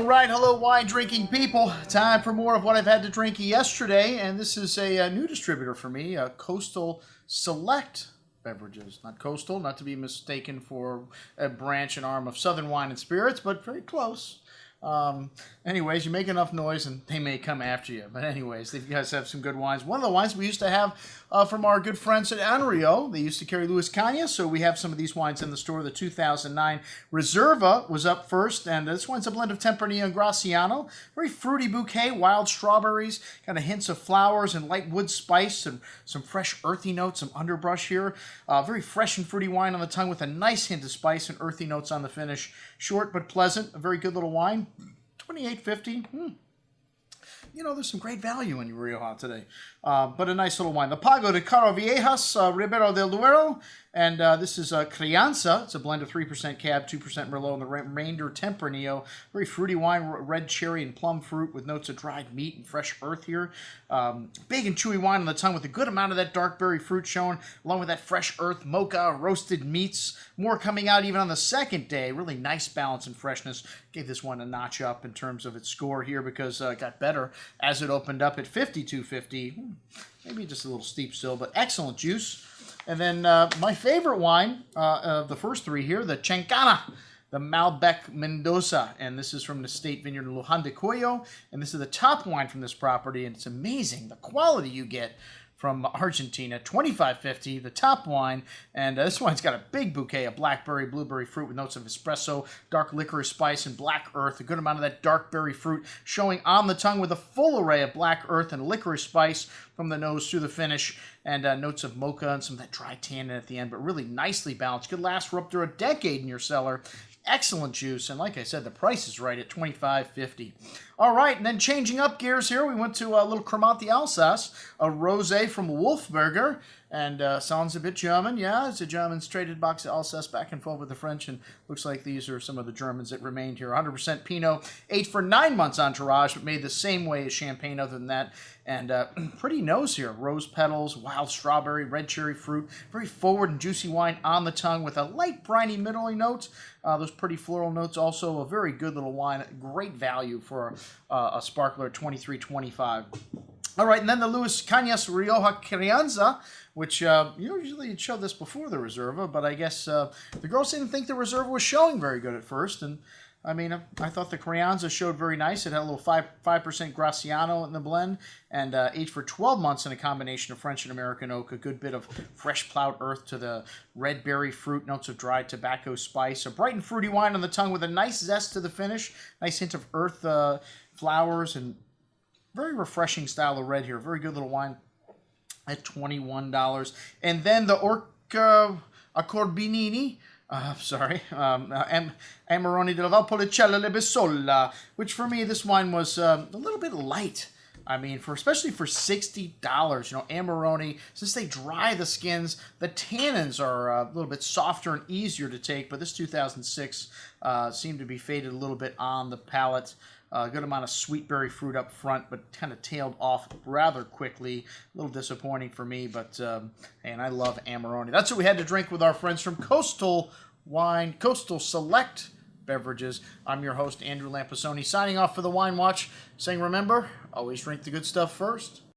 All right, hello wine drinking people. Time for more of what I've had to drink yesterday, and this is a new distributor for me, Coastal Select Beverages. Not Coastal, not to be mistaken for a branch and arm of Southern Wine and Spirits, but very close. Anyways, you make enough noise and they may come after you. But anyways, you guys have some good wines. One of the wines we used to have from our good friends at Unrio. They used to carry Luis Cañas, so we have some of these wines in the store. The 2009 Reserva was up first, and this one's a blend of Tempranillo and Graciano. Very fruity bouquet, wild strawberries, kind of hints of flowers and light wood spice, and some fresh earthy notes, some underbrush here. Very fresh and fruity wine on the tongue with a nice hint of spice and earthy notes on the finish. Short but pleasant, a very good little wine. $28.50. You know, there's some great value in Rioja today. But a nice little wine. The Pago de Carraovejas, Ribera del Duero. And this is Crianza. It's a blend of 3% Cab, 2% Merlot, and the remainder Tempranillo. Very fruity wine, red cherry and plum fruit with notes of dried meat and fresh earth here. Big and chewy wine on the tongue with a good amount of that dark berry fruit shown, along with that fresh earth, mocha, roasted meats. More coming out even on the second day. Really nice balance and freshness. Gave this one a notch up in terms of its score here because it got better as it opened up at $52.50. Maybe just a little steep still, but excellent juice. And then my favorite wine of the first three here, the Chankana, the Malbec Mendoza. And this is from the State Vineyard in Luján de Cuyo. And this is the top wine from this property. And it's amazing the quality you get from Argentina. $25.50, the top wine. And this wine's got a big bouquet of blackberry, blueberry fruit with notes of espresso, dark licorice spice, and black earth. A good amount of that dark berry fruit showing on the tongue with a full array of black earth and licorice spice from the nose through the finish. And notes of mocha and some of that dry tannin at the end, but really nicely balanced. Could last for up to a decade in your cellar. Excellent juice, and like I said, the price is right at $25.50. All right, and then changing up gears here, we went to a little Cremant Alsace, a rosé from Wolfberger, and sounds a bit German. Yeah, it's a German traded box of Alsace back and forth with the French, and looks like these are some of the Germans that remained here. 100% Pinot, aged for 9 months on Entourage, but made the same way as Champagne other than that. And pretty nose here. Rose petals, wild strawberry, red cherry fruit. Very forward and juicy wine on the tongue with a light briny middling notes. Those pretty floral notes. Also a very good little wine. Great value for a sparkler at $23.25. All right, and then the Luis Cañas Rioja Crianza, which usually you'd show this before the Reserva, but I guess the girls didn't think the Reserva was showing very good at first. And I mean, I thought the Crianza showed very nice. It had a little 5% Graciano in the blend, and aged for 12 months in a combination of French and American oak. A good bit of fresh plowed earth to the red berry fruit, notes of dried tobacco spice. A bright and fruity wine on the tongue with a nice zest to the finish. Nice hint of earth flowers, and very refreshing style of red here. Very good little wine at $21. And then the Accorbini. Amarone della Valpolicella Bessole, which for me, this wine was a little bit light. I mean, especially for $60, you know, Amarone, since they dry the skins, the tannins are a little bit softer and easier to take, but this 2006 seemed to be faded a little bit on the palate. A good amount of sweet berry fruit up front, but kind of tailed off rather quickly. A little disappointing for me, but and I love Amarone. That's what we had to drink with our friends from Coastal Select Beverages. I'm your host, Andrew Lampisoni, signing off for the Wine Watch, saying remember, always drink the good stuff first.